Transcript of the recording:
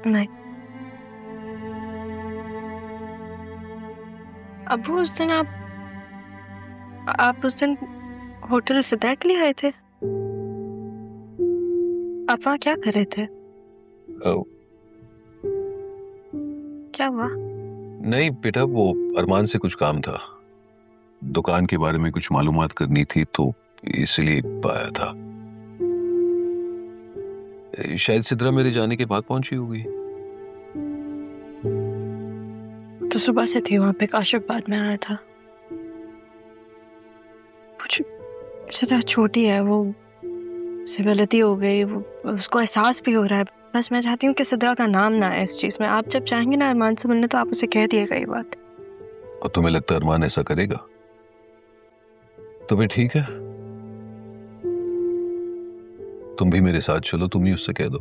नहीं। अब्बू आप उस दिन होटल सिद्धार्थ के लिए आए थे? आप वहाँ क्या कर रहे थे? क्या हुआ? नहीं बेटा, वो अरमान से कुछ काम था, दुकान के बारे में कुछ मालूमात करनी थी तो इसलिए आया था। शायद सिद्रा मेरे जाने के बाद पहुंची होगी। तो सुबह से थी वहां पे, काशिफ बाद में आया था। कुछ सिद्रा छोटी है, वो से गलती हो गई, वो उसको एहसास भी हो रहा है। बस मैं चाहती हूँ कि सिद्रा का नाम ना आए इस चीज में। आप जब चाहेंगे ना अरमान से मिलने तो आप उसे कह दिएगा ये बात। और तुम्हें लगता है अरमान ऐसा करेगा? तुम्हें ठीक है, तुम भी मेरे साथ चलो, तुम ही उससे कह दो।